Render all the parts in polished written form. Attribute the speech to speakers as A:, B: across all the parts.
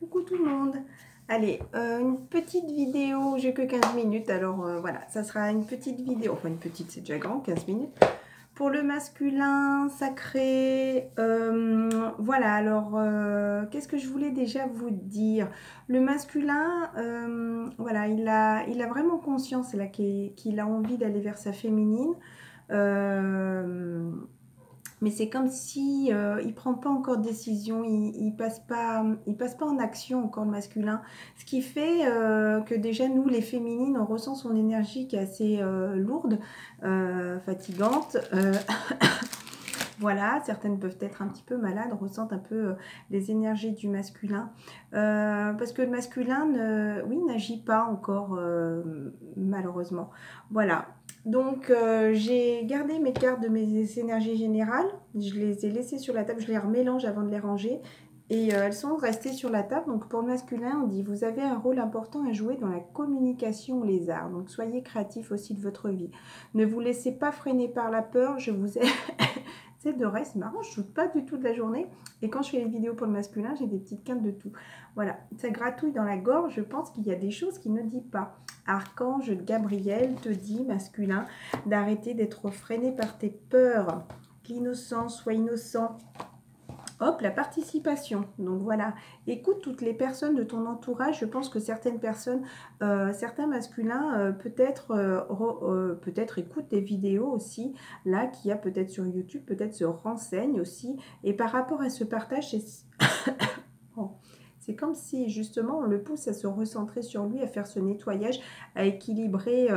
A: Coucou tout le monde. Allez, une petite vidéo, j'ai que 15 minutes, alors voilà, ça sera une petite vidéo, enfin une petite, c'est déjà grand, 15 minutes. Pour le masculin sacré, voilà, alors, qu'est-ce que je voulais déjà vous dire? Le masculin, voilà, il a vraiment conscience là qu'il a envie d'aller vers sa féminine. Euh, mais c'est comme si il prend pas encore de décision, il passe pas en action encore le masculin. Ce qui fait que déjà nous les féminines, on ressent son énergie qui est assez lourde, fatigante. Voilà, certaines peuvent être un petit peu malades, ressentent un peu les énergies du masculin. Parce que le masculin, oui, n'agit pas encore, malheureusement. Voilà. Donc, j'ai gardé mes cartes de mes énergies générales. Je les ai laissées sur la table. Je les remélange avant de les ranger. Et elles sont restées sur la table. Donc, pour le masculin, on dit, vous avez un rôle important à jouer dans la communication, les arts. Donc, soyez créatifs aussi de votre vie. Ne vous laissez pas freiner par la peur. Je vous ai... C'est de reste, c'est marrant, je ne shoot pas du tout de la journée. Et quand je fais les vidéos pour le masculin, j'ai des petites quintes de tout. Voilà, ça gratouille dans la gorge, je pense qu'il y a des choses qu'il ne dit pas. Archange Gabriel te dit, masculin, d'arrêter d'être freiné par tes peurs. L'innocence, sois innocent. Hop, la participation. Donc voilà, écoute toutes les personnes de ton entourage. Je pense que certaines personnes, certains masculins, peut-être écoutent des vidéos aussi, là, qu'il y a peut-être sur YouTube, peut-être se renseignent aussi. Et par rapport à ce partage, bon, c'est comme si justement on le pousse à se recentrer sur lui, à faire ce nettoyage, à équilibrer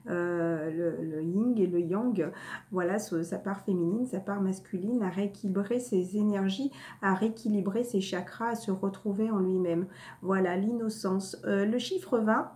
A: le yin et le yang, voilà, sa part féminine, sa part masculine, à rééquilibrer ses énergies, à rééquilibrer ses chakras, à se retrouver en lui-même. Voilà, l'innocence. Le chiffre 20,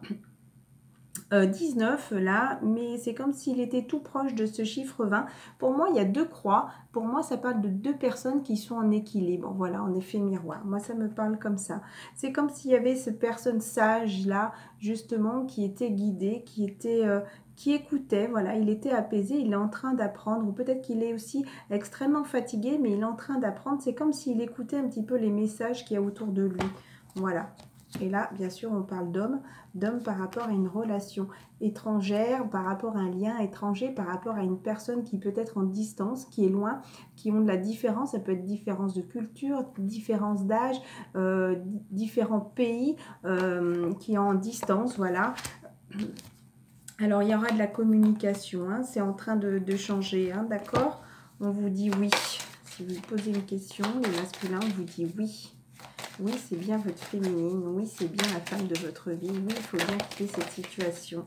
A: 19 là, mais c'est comme s'il était tout proche de ce chiffre 20. Pour moi, il y a deux croix. Pour moi, ça parle de deux personnes qui sont en équilibre. Voilà, en effet miroir. Moi, ça me parle comme ça. C'est comme s'il y avait cette personne sage là, justement, qui était guidée, qui écoutait. Voilà, il était apaisé, il est en train d'apprendre. Ou peut-être qu'il est aussi extrêmement fatigué, mais il est en train d'apprendre. C'est comme s'il écoutait un petit peu les messages qu'il y a autour de lui. Voilà. Et là, bien sûr, on parle d'homme par rapport à une relation étrangère, par rapport à un lien étranger, par rapport à une personne qui peut être en distance, qui est loin, qui ont de la différence. Ça peut être différence de culture, différence d'âge, différents pays qui sont en distance, voilà. Alors, il y aura de la communication, hein, c'est en train de changer, hein, d'accord? On vous dit oui. Si vous posez une question, les masculins, on vous dit oui. Oui, c'est bien votre féminine. Oui, c'est bien la femme de votre vie. Oui, il faut bien quitter cette situation.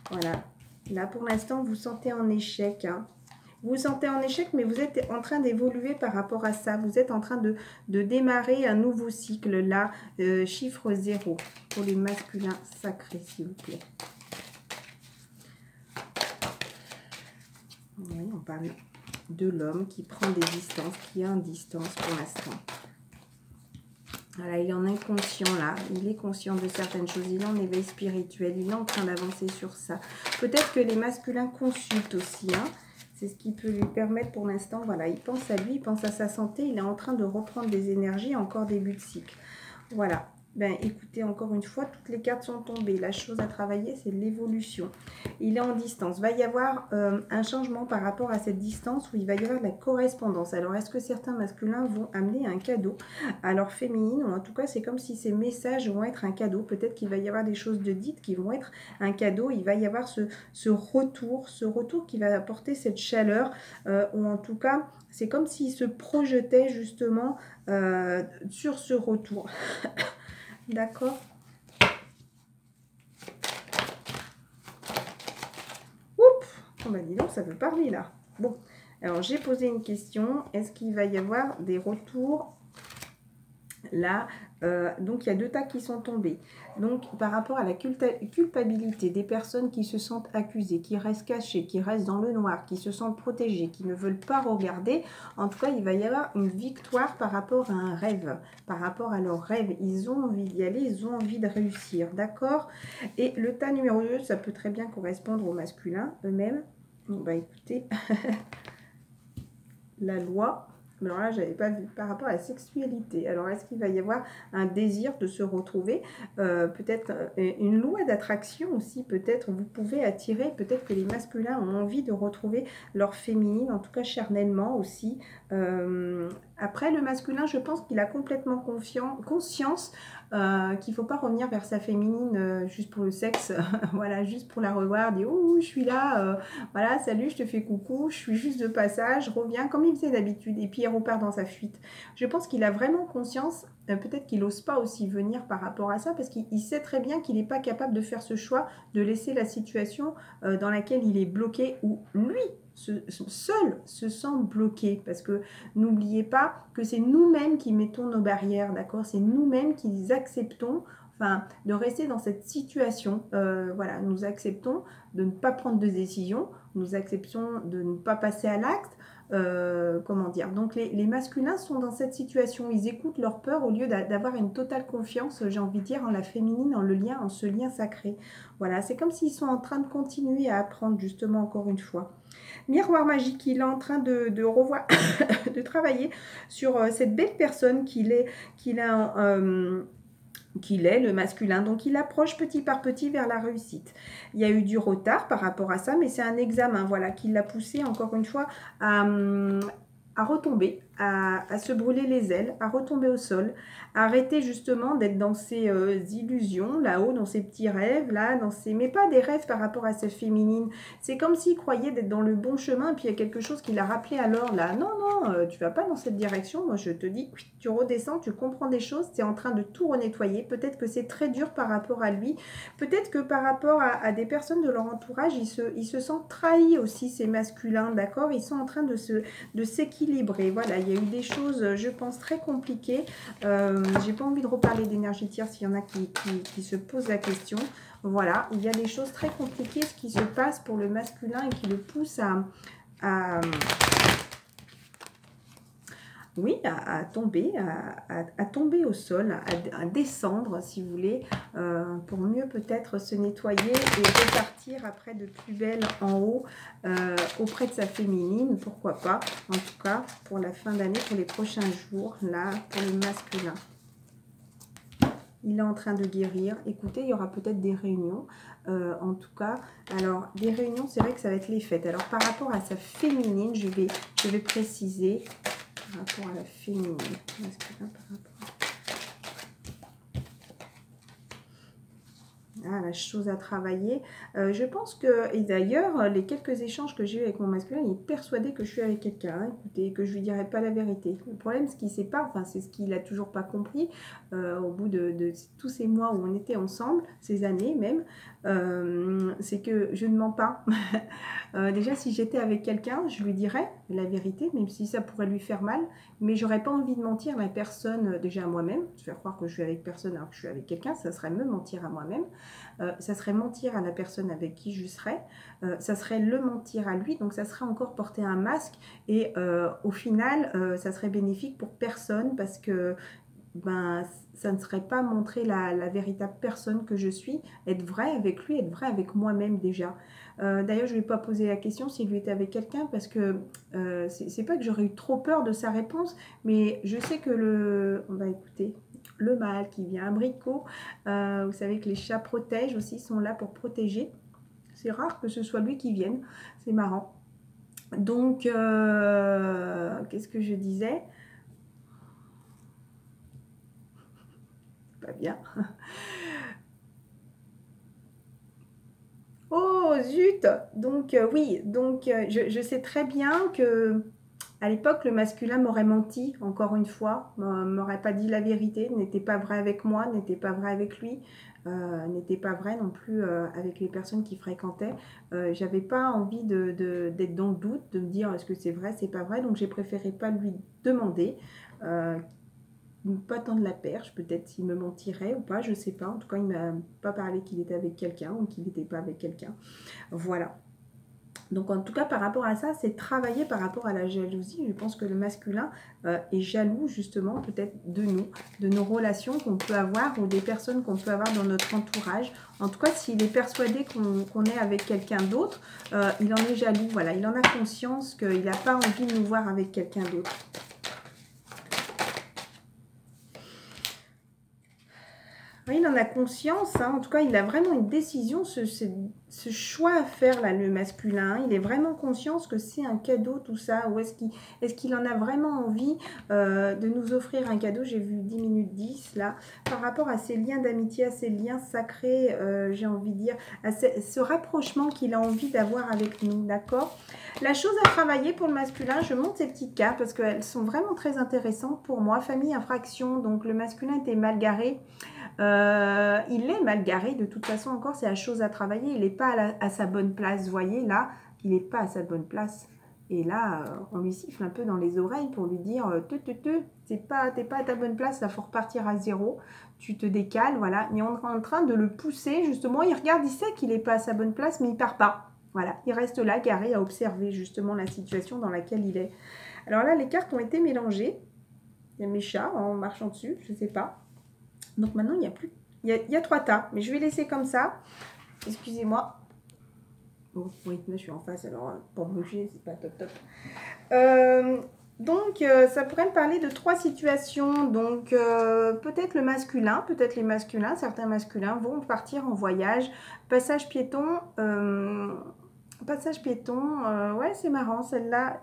A: Voilà. Là, pour l'instant, vous vous sentez en échec. Hein. Vous vous sentez en échec, mais vous êtes en train d'évoluer par rapport à ça. Vous êtes en train de démarrer un nouveau cycle. Là, chiffre 0 pour les masculins sacrés, s'il vous plaît. Oui, on parle de l'homme qui prend des distances, qui est en distance pour l'instant. Voilà, il est en inconscient là, il est conscient de certaines choses, il est en éveil spirituel, il est en train d'avancer sur ça. Peut-être que les masculins consultent aussi, hein. C'est ce qui peut lui permettre pour l'instant, voilà, il pense à lui, il pense à sa santé, il est en train de reprendre des énergies, encore début de cycle. Voilà, ben écoutez, encore une fois, toutes les cartes sont tombées, la chose à travailler, c'est l'évolution. Il est en distance, va y avoir un changement par rapport à cette distance où il va y avoir de la correspondance. Alors, est-ce que certains masculins vont amener un cadeau à leur féminine, ou en tout cas, c'est comme si ces messages vont être un cadeau. Peut-être qu'il va y avoir des choses de dites qui vont être un cadeau. Il va y avoir ce retour qui va apporter cette chaleur, ou en tout cas, c'est comme s'il se projetait justement sur ce retour. D'accord. Oups, oh bah dis donc, ça veut parler là. Bon, alors j'ai posé une question. Est-ce qu'il va y avoir des retours là? Donc il y a deux tas qui sont tombés. Donc par rapport à la culpabilité des personnes qui se sentent accusées, qui restent cachées, qui restent dans le noir, qui se sentent protégées, qui ne veulent pas regarder, en tout cas il va y avoir une victoire par rapport à un rêve, par rapport à leur rêve. Ils ont envie d'y aller, ils ont envie de réussir, d'accord? Et le tas numéro 2, ça peut très bien correspondre aux masculins eux-mêmes. Bon, bah écoutez, la loi, Mais alors là, je n'avais pas vu. Par rapport à la sexualité, alors est-ce qu'il va y avoir un désir de se retrouver? Peut-être une loi d'attraction aussi, peut-être vous pouvez attirer, peut-être que les masculins ont envie de retrouver leur féminine, en tout cas charnellement aussi. Après, le masculin, je pense qu'il a complètement conscience qu'il ne faut pas revenir vers sa féminine juste pour le sexe, voilà, juste pour la revoir, dire « Oh, je suis là, voilà, salut, je te fais coucou, je suis juste de passage, reviens » comme il faisait d'habitude, et puis il repart dans sa fuite. Je pense qu'il a vraiment conscience, peut-être qu'il n'ose pas aussi venir par rapport à ça, parce qu'il sait très bien qu'il n'est pas capable de faire ce choix, de laisser la situation dans laquelle il est bloqué, ou lui, seul se sent bloqué, parce que n'oubliez pas que c'est nous-mêmes qui mettons nos barrières, d'accord? C'est nous-mêmes qui acceptons, enfin, de rester dans cette situation. Voilà, nous acceptons de ne pas prendre de décision, nous acceptons de ne pas passer à l'acte. Comment dire? Donc les masculins sont dans cette situation, ils écoutent leur peur au lieu d'avoir une totale confiance, j'ai envie de dire, en la féminine, en le lien, en ce lien sacré. Voilà, c'est comme s'ils sont en train de continuer à apprendre, justement, encore une fois. Miroir magique, il est en train de revoir, de travailler sur cette belle personne qu'il est, le masculin. Donc, il approche petit par petit vers la réussite. Il y a eu du retard par rapport à ça, mais c'est un examen, voilà, qui l'a poussé, encore une fois, à retomber, à se brûler les ailes, à retomber au sol, à arrêter justement d'être dans ses illusions, là-haut, dans ses petits rêves, là, mais pas des rêves par rapport à sa féminine. C'est comme s'il croyait d'être dans le bon chemin, puis il y a quelque chose qui l'a rappelé alors, là, non, non, tu vas pas dans cette direction, moi je te dis, tu redescends, tu comprends des choses, tu es en train de tout renettoyer, peut-être que c'est très dur par rapport à lui, peut-être que par rapport à des personnes de leur entourage, ils se sentent trahis aussi, ces masculins, d'accord? Ils sont en train de s'équilibrer, voilà, il y a eu des choses, je pense, très compliquées. J'ai pas envie de reparler d'énergie tierce s'il y en a qui se posent la question. Voilà, il y a des choses très compliquées, ce qui se passe pour le masculin et qui le pousse oui, à tomber, à tomber au sol, à descendre, si vous voulez, pour mieux peut-être se nettoyer et repartir après de plus belle en haut auprès de sa féminine, pourquoi pas, en tout cas pour la fin d'année, pour les prochains jours, là, pour le masculin. Il est en train de guérir. Écoutez, il y aura peut-être des réunions, en tout cas. Alors, des réunions, c'est vrai que ça va être les fêtes. Alors, par rapport à sa féminine, je vais préciser... Par rapport à la féminine, masculin par rapport à la chose à travailler. Je pense que, et d'ailleurs, les quelques échanges que j'ai eu avec mon masculin, il est persuadé que je suis avec quelqu'un, hein, écoutez, que je lui dirai pas la vérité. Le problème, ce qu'il ne sait pas, enfin, c'est ce qu'il a toujours pas compris, au bout de tous ces mois où on était ensemble, ces années même, c'est que je ne mens pas. Déjà, si j'étais avec quelqu'un, je lui dirais la vérité, même si ça pourrait lui faire mal, mais j'aurais pas envie de mentir à la personne, déjà à moi-même, de faire croire que je suis avec personne alors que je suis avec quelqu'un, ça serait me mentir à moi-même, ça serait mentir à la personne avec qui je serais, ça serait le mentir à lui, donc ça serait encore porter un masque, et au final, ça serait bénéfique pour personne, parce que ben, ça ne serait pas montrer la véritable personne que je suis, être vrai avec lui, être vrai avec moi-même déjà. D'ailleurs, je ne vais pas poser la question s'il lui était avec quelqu'un, parce que c'est pas que j'aurais eu trop peur de sa réponse, mais je sais que on va écouter, le mâle qui vient abricot, vous savez que les chats protègent aussi, sont là pour protéger. C'est rare que ce soit lui qui vienne, c'est marrant. Donc, qu'est-ce que je disais ? Pas bien. Oh zut! Donc oui, donc je sais très bien que à l'époque le masculin m'aurait menti, encore une fois, m'aurait pas dit la vérité, n'était pas vrai avec moi, n'était pas vrai avec lui, n'était pas vrai non plus avec les personnes qui fréquentaient. J'avais pas envie d'être dans le doute, de me dire est-ce que c'est vrai, c'est pas vrai, donc j'ai préféré pas lui demander. Pas tant de la perche, peut-être s'il me mentirait ou pas, je sais pas. En tout cas, il m'a pas parlé qu'il était avec quelqu'un ou qu'il n'était pas avec quelqu'un. Voilà. Donc, en tout cas, par rapport à ça, c'est travailler par rapport à la jalousie. Je pense que le masculin est jaloux, justement, peut-être de nous, de nos relations qu'on peut avoir ou des personnes qu'on peut avoir dans notre entourage. En tout cas, s'il est persuadé qu'on est avec quelqu'un d'autre, il en est jaloux. Voilà, il en a conscience qu'il n'a pas envie de nous voir avec quelqu'un d'autre. Il en a conscience, hein. En tout cas, il a vraiment une décision, ce choix à faire, là, le masculin. Il est vraiment conscient que c'est un cadeau, tout ça. Ou est-ce qu'il en a vraiment envie de nous offrir un cadeau? J'ai vu 10 minutes 10, là. Par rapport à ces liens d'amitié, à ces liens sacrés, j'ai envie de dire, à ce rapprochement qu'il a envie d'avoir avec nous, d'accord? La chose à travailler pour le masculin, je monte ces petites cartes parce qu'elles sont vraiment très intéressantes pour moi. Famille, infraction, donc le masculin était mal garé. Il est mal garé, de toute façon encore, c'est la chose à travailler. Il n'est pas à sa bonne place, vous voyez, là, il n'est pas à sa bonne place. Et là, on lui siffle un peu dans les oreilles pour lui dire t'es pas à ta bonne place, là, faut repartir à zéro, tu te décales, voilà. Mais on est en train de le pousser, justement, il regarde, il sait qu'il n'est pas à sa bonne place, mais il part pas. Voilà, il reste là, garé, à observer justement la situation dans laquelle il est. Alors là, les cartes ont été mélangées. Il y a mes chats en marchant dessus, je ne sais pas. Donc maintenant, il n'y a plus. Il y a 3 tas, mais je vais laisser comme ça. Excusez-moi. Bon, oui, là je suis en face, alors pour bouger, c'est pas top top. Donc, ça pourrait me parler de 3 situations. Donc, peut-être le masculin, peut-être les masculins, certains masculins vont partir en voyage. Passage piéton, ouais, c'est marrant, celle-là.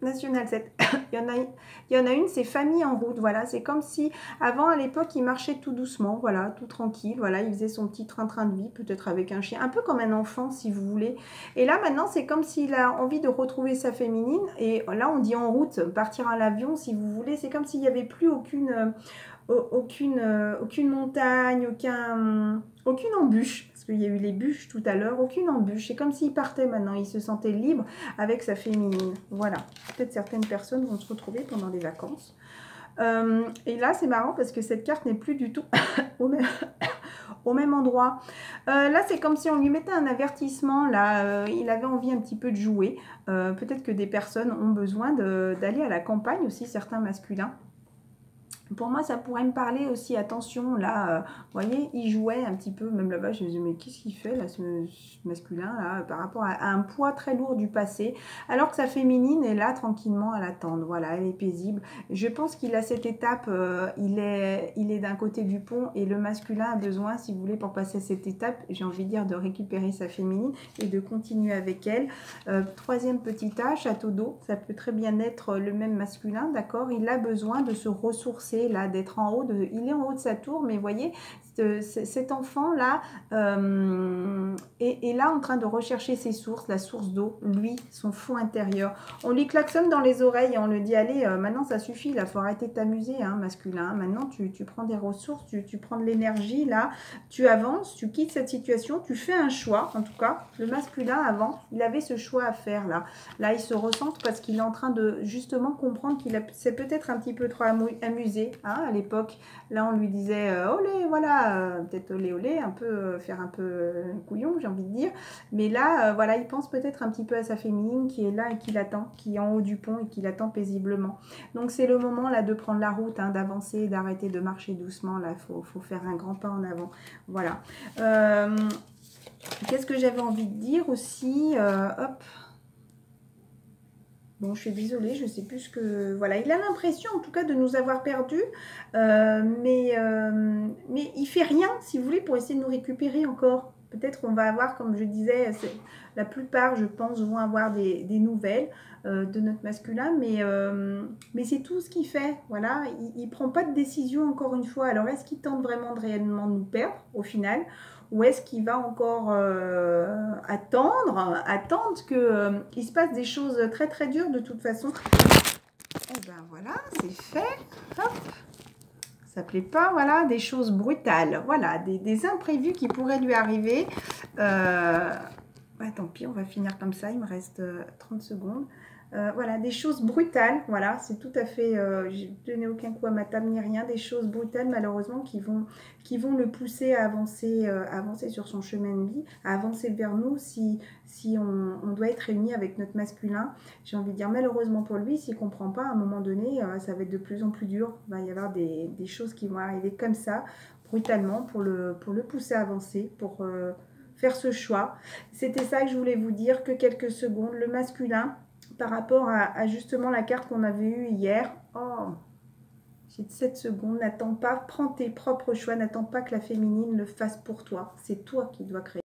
A: National 7. il y en a une, c'est famille en route, voilà, c'est comme si avant à l'époque il marchait tout doucement, voilà, tout tranquille, voilà, il faisait son petit train-train de vie, peut-être avec un chien, un peu comme un enfant si vous voulez. Et là maintenant c'est comme s'il a envie de retrouver sa féminine, et là on dit en route, partir à l'avion si vous voulez, c'est comme s'il n'y avait plus aucune montagne, aucune embûche, parce qu'il y a eu les bûches tout à l'heure, aucune embûche. C'est comme s'il partait maintenant, il se sentait libre avec sa féminine. Voilà, peut-être certaines personnes vont se retrouver pendant les vacances. Et là, c'est marrant parce que cette carte n'est plus du tout au même endroit. Là, c'est comme si on lui mettait un avertissement. Là, il avait envie un petit peu de jouer. Peut-être que des personnes ont besoin d'aller à la campagne aussi, certains masculins. Pour moi, ça pourrait me parler aussi, attention, là, vous voyez, il jouait un petit peu, même là-bas, je me disais, mais qu'est-ce qu'il fait, là, ce masculin, là, par rapport à un poids très lourd du passé, alors que sa féminine est là, tranquillement, à l'attendre, voilà, elle est paisible. Je pense qu'il a cette étape, il est d'un côté du pont, et le masculin a besoin, si vous voulez, pour passer cette étape, j'ai envie de dire, de récupérer sa féminine, et de continuer avec elle. Troisième petit A, château d'eau, ça peut très bien être le même masculin, d'accord, il a besoin de se ressourcer, là, d'être en haut, il est en haut de sa tour, mais vous voyez, cet enfant-là est là en train de rechercher ses sources, la source d'eau, lui, son fond intérieur. On lui klaxonne dans les oreilles et on lui dit, allez, maintenant ça suffit, là, faut arrêter de t'amuser, hein, masculin, maintenant tu prends des ressources, tu prends de l'énergie, là, tu avances, tu quittes cette situation, tu fais un choix, en tout cas, le masculin, avant, il avait ce choix à faire, là. Là, il se ressent parce qu'il est en train de, justement, comprendre qu'il s'est peut-être un petit peu trop amusé, hein, à l'époque. Là, on lui disait, olé, voilà, peut-être olé, olé, un peu, faire un peu couillon, j'ai envie de dire. Mais là, voilà, il pense peut-être un petit peu à sa féminine qui est là et qui l'attend, qui est en haut du pont et qui l'attend paisiblement. Donc, c'est le moment, là, de prendre la route, hein, d'avancer, d'arrêter de marcher doucement. Là, il faut faire un grand pas en avant. Voilà. Qu'est-ce que j'avais envie de dire aussi hop. Bon, je suis désolée, je ne sais plus ce que... Voilà, il a l'impression en tout cas de nous avoir perdus, mais il ne fait rien, si vous voulez, pour essayer de nous récupérer encore. Peut-être qu'on va avoir, comme je disais, la plupart, je pense, vont avoir des nouvelles de notre masculin, mais c'est tout ce qu'il fait. Voilà, il ne prend pas de décision encore une fois. Alors, est-ce qu'il tente vraiment réellement de nous perdre au final ? Ou est-ce qu'il va encore attendre qu'il se passe des choses très très dures de toute façon? Et ben voilà, c'est fait. Hop. Ça plaît pas, voilà, des choses brutales. Voilà, des imprévus qui pourraient lui arriver. Tant pis, on va finir comme ça. Il me reste 30 secondes. Voilà, des choses brutales, voilà, c'est tout à fait, je n'ai donné aucun coup à ma table ni rien, des choses brutales malheureusement qui vont le pousser à avancer, sur son chemin de vie, à avancer vers nous si on doit être réunis avec notre masculin. J'ai envie de dire malheureusement pour lui, s'il ne comprend pas, à un moment donné, ça va être de plus en plus dur, il va y avoir des choses qui vont arriver comme ça, brutalement, pour le pousser à avancer, pour faire ce choix. C'était ça que je voulais vous dire, que quelques secondes, le masculin, par rapport à justement la carte qu'on avait eue hier. Oh, C'est 7 secondes. N'attends pas, prends tes propres choix. N'attends pas que la féminine le fasse pour toi. C'est toi qui dois créer.